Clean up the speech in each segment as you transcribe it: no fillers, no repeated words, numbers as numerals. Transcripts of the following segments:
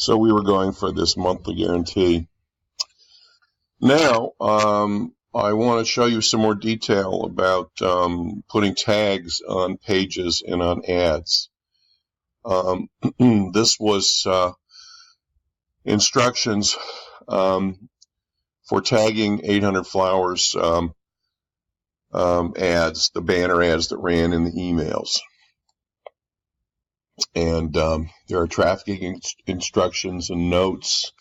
So we were going for this monthly guarantee. Now, I want to show you some more detail about putting tags on pages and on ads. This was instructions for tagging 800 Flowers ads, the banner ads that ran in the emails. And there are trafficking instructions and notes.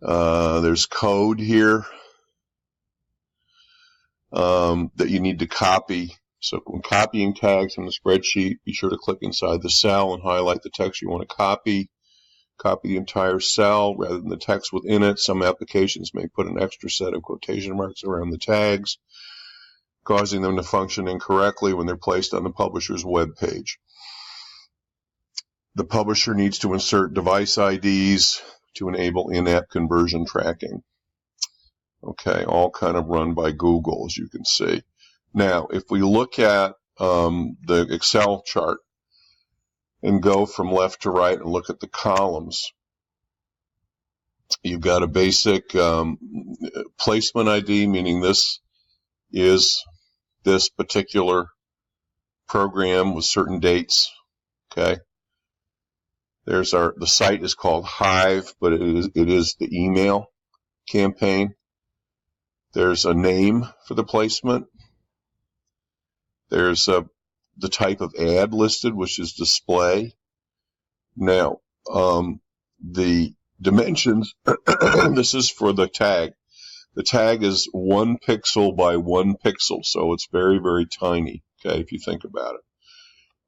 There's code here that you need to copy. So when copying tags from the spreadsheet, be sure to click inside the cell and highlight the text you want to copy. Copy the entire cell rather than the text within it. Some applications may put an extra set of quotation marks around the tags, causing them to function incorrectly when they're placed on the publisher's web page. The publisher needs to insert device IDs to enable in-app conversion tracking. Okay, all kind of run by Google, as you can see. Now, if we look at the Excel chart and go from left to right and look at the columns, you've got a basic placement ID, meaning this is this particular program with certain dates. Okay. There's the site is called Hive, but it is the email campaign. There's a name for the placement. There's the type of ad listed, which is display. Now, the dimensions, this is for the tag. The tag is 1 pixel by 1 pixel, so it's very, very tiny, okay, if you think about it,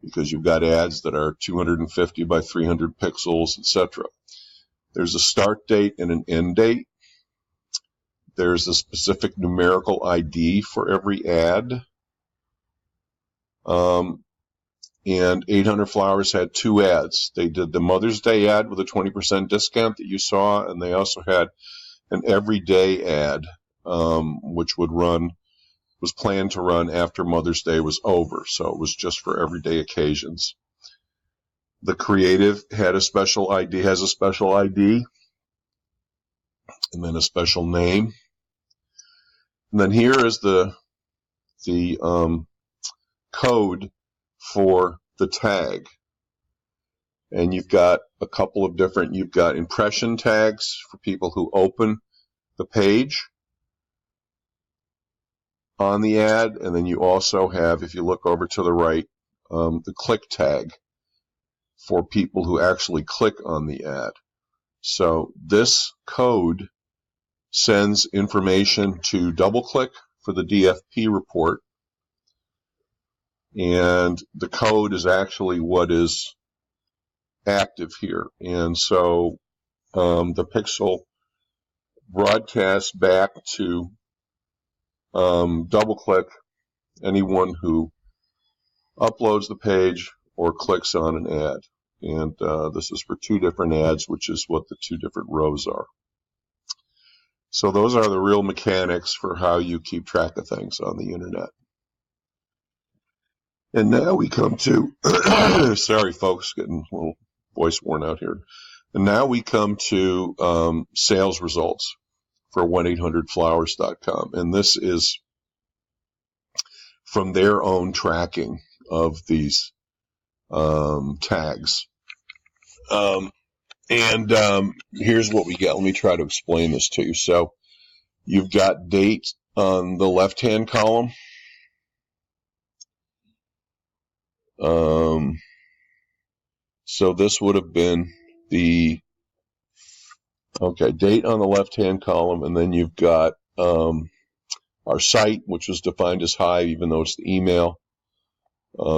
because you've got ads that are 250 by 300 pixels, etc. There's a start date and an end date. There's a specific numerical ID for every ad. And 800 Flowers had 2 ads. They did the Mother's Day ad with a 20% discount that you saw, and they also had an everyday ad, which was planned to run after Mother's Day was over, so it was just for everyday occasions. The creative had a special ID, has a special ID, and then a special name. And then here is the code for the tag. And you've got a couple of different, you've got impression tags for people who open the page on the ad, and then you also have, if you look over to the right, the click tag for people who actually click on the ad. So this code sends information to DoubleClick for the DFP report, and the code is actually what is active here. And so the pixel broadcasts back to DoubleClick anyone who uploads the page or clicks on an ad. And this is for 2 different ads, which is what the 2 different rows are. So those are the real mechanics for how you keep track of things on the internet. And now we come to, sorry folks, getting a little voice worn out here. And now we come to sales results for 1-800-Flowers.com. And this is from their own tracking of these tags. Here's what we get. Let me try to explain this to you. So you've got date on the left-hand column. So this would have been the, date on the left-hand column, and then you've got our site, which was defined as Hive, even though it's the email.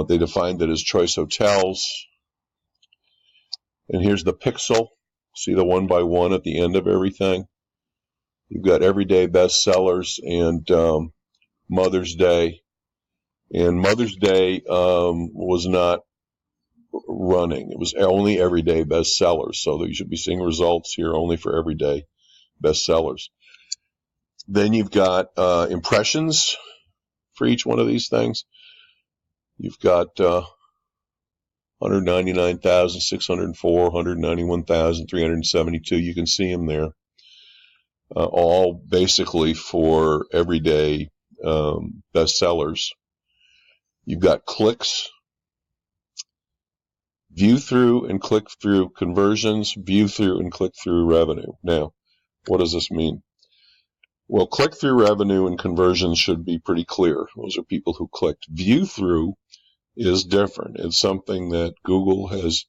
They defined it as Choice Hotels. And here's the pixel. See the 1 by 1 at the end of everything? You've got everyday bestsellers and Mother's Day. And Mother's Day was not running. It was only everyday bestsellers. So you should be seeing results here only for everyday bestsellers. Then you've got impressions for each one of these things. You've got 199,604, 191,372. You can see them there, all basically for everyday bestsellers. You've got clicks, view through and click through conversions, view through and click through revenue. Now, what does this mean? Well, click through revenue and conversions should be pretty clear. Those are people who clicked. View through is different. It's something that Google has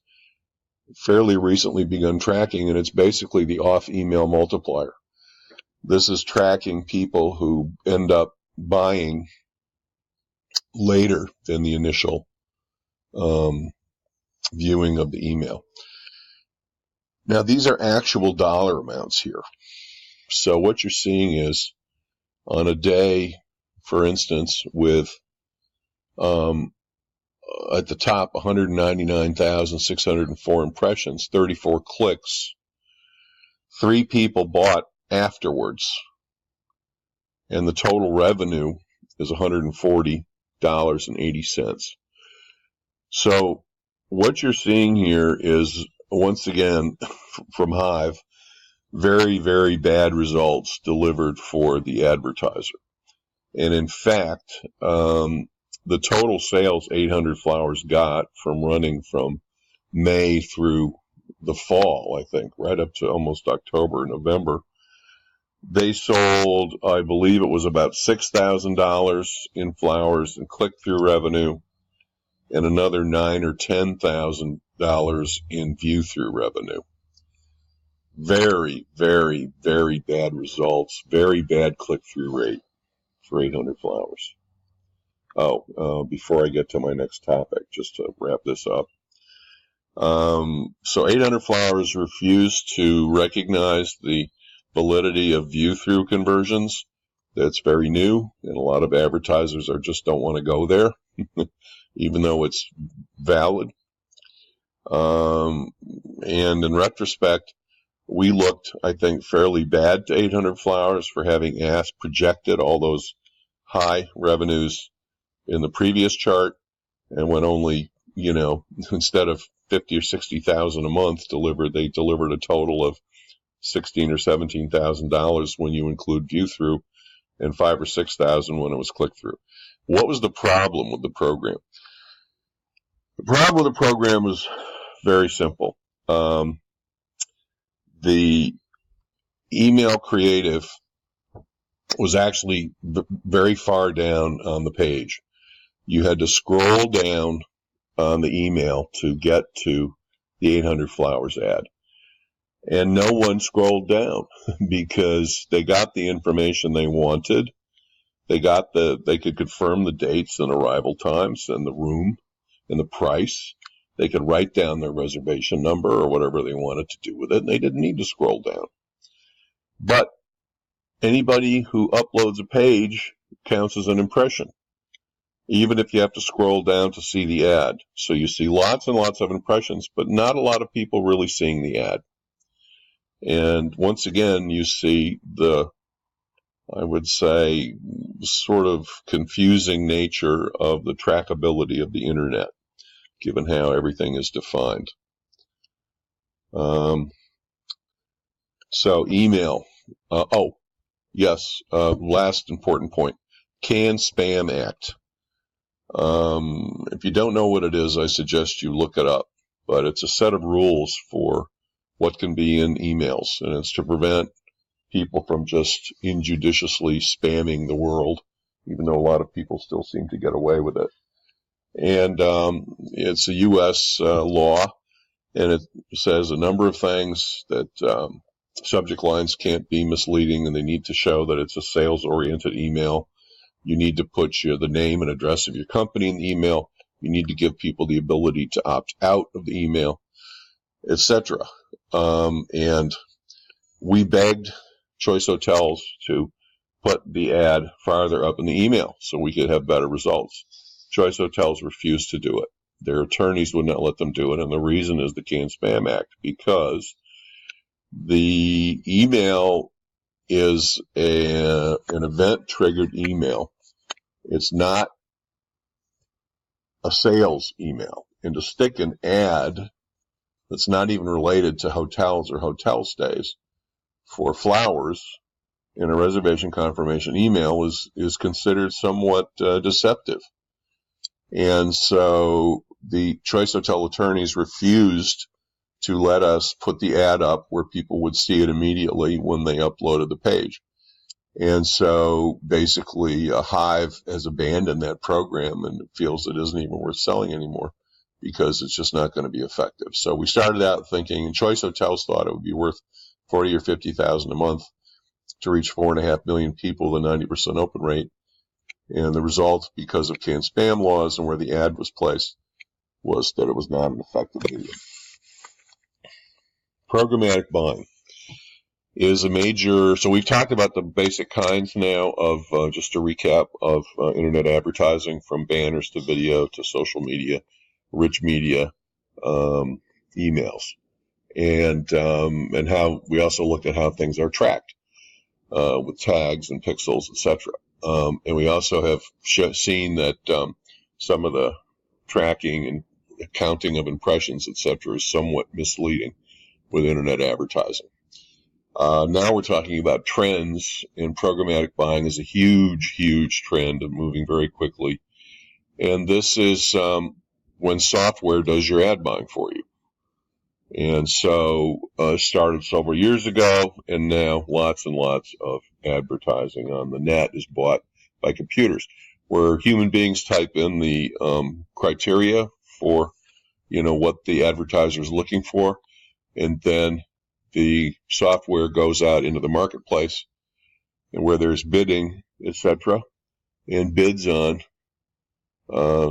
fairly recently begun tracking, and it's basically the off email multiplier. This is tracking people who end up buying later than the initial viewing of the email. Now, these are actual dollar amounts here. So what you're seeing is on a day, for instance, with at the top 199,604 impressions, 34 clicks, 3 people bought afterwards, and the total revenue is $140.80. So what you're seeing here is, once again, from Hive, very, very bad results delivered for the advertiser. And in fact, the total sales 800 Flowers got from running from May through the fall, I think, right up to almost October, November, they sold, I believe it was about $6,000 in flowers and click-through revenue, and another $9,000 or $10,000 in view-through revenue. Very, very, very bad results. Very bad click-through rate for 800 Flowers. Before I get to my next topic, just to wrap this up. So 800 Flowers refused to recognize the validity of view-through conversions. That's very new, and a lot of advertisers just don't want to go there, even though it's valid. And in retrospect, we looked, I think, fairly bad to 800 Flowers for having projected all those high revenues in the previous chart, and when only, instead of 50 or 60,000 a month they delivered a total of $16,000 or $17,000 when you include view through, and $5,000 or $6,000 when it was click through. What was the problem with the program? The problem with the program was very simple. The email creative was actually very far down on the page. You had to scroll down on the email to get to the 800 Flowers ad. And no one scrolled down because they got the information they wanted. They could confirm the dates and arrival times and the room and the price. They could write down their reservation number or whatever they wanted to do with it, and they didn't need to scroll down. But anybody who uploads a page counts as an impression, even if you have to scroll down to see the ad. So you see lots and lots of impressions, but not a lot of people really seeing the ad. And once again, you see I would say, sort of confusing nature of the trackability of the internet, given how everything is defined. So email. Last important point. CAN-SPAM Act. If you don't know what it is, I suggest you look it up. But it's a set of rules for what can be in emails, and it's to prevent people from just injudiciously spamming the world, even though a lot of people still seem to get away with it. And it's a U.S. law, and it says a number of things that subject lines can't be misleading, and they need to show that it's a sales-oriented email. You need to put the name and address of your company in the email. You need to give people the ability to opt out of the email, etc. And we begged Choice Hotels to put the ad farther up in the email so we could have better results. Choice Hotels refused to do it. Their attorneys would not let them do it, and the reason is the CAN-SPAM Act, because the email is an event-triggered email. It's not a sales email. and to stick an ad that's not even related to hotels or hotel stays for flowers in a reservation confirmation email is considered somewhat deceptive. And so the Choice Hotel attorneys refused to let us put the ad up where people would see it immediately when they uploaded the page. And so basically Hive has abandoned that program and feels it isn't even worth selling anymore because it's just not going to be effective. So we started out thinking, and Choice Hotels thought it would be worth $40,000 or $50,000 a month to reach 4.5 million people, the 90% open rate. And the result, because of can-spam laws and where the ad was placed, was that it was not an effective medium. Programmatic buying is a major, so we've talked about the basic kinds now of, just to recap, of internet advertising, from banners to video to social media, rich media, emails, and how we also looked at how things are tracked with tags and pixels, etc. And we also have seen that some of the tracking and counting of impressions, etc., is somewhat misleading with internet advertising. Now we're talking about trends, and programmatic buying is a huge, huge trend and moving very quickly. And this is when software does your ad buying for you. And so it started several years ago, and now lots and lots of advertising on the net is bought by computers, where human beings type in the criteria for, what the advertiser is looking for, and then the software goes out into the marketplace, and where there's bidding, etc., and bids on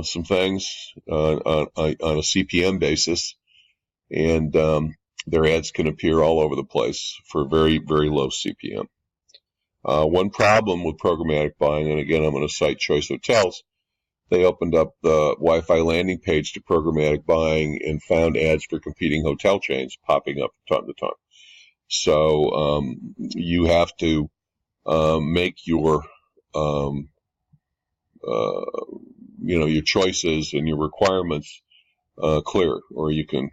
some things on a CPM basis, and their ads can appear all over the place for very, very low CPM. One problem with programmatic buying, and again I'm going to cite Choice Hotels, they opened up the Wi-Fi landing page to programmatic buying and found ads for competing hotel chains popping up from time to time. So you have to make your your choices and your requirements clear, or you can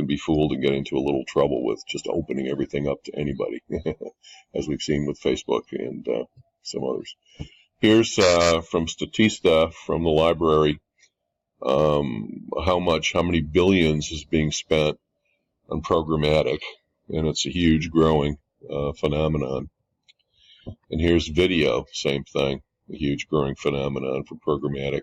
be fooled and get into a little trouble with just opening everything up to anybody, as we've seen with Facebook and some others. Here's from Statista from the library how many billions is being spent on programmatic, and it's a huge growing phenomenon. And here's video, same thing, a huge growing phenomenon for programmatic.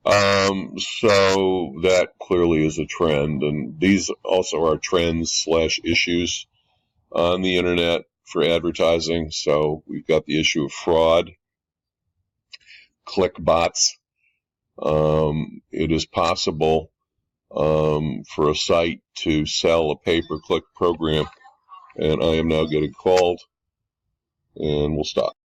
So that clearly is a trend, and these also are trends / issues on the internet for advertising. So we've got the issue of fraud, click bots. It is possible for a site to sell a pay-per-click program, and I am now getting called, and we'll stop.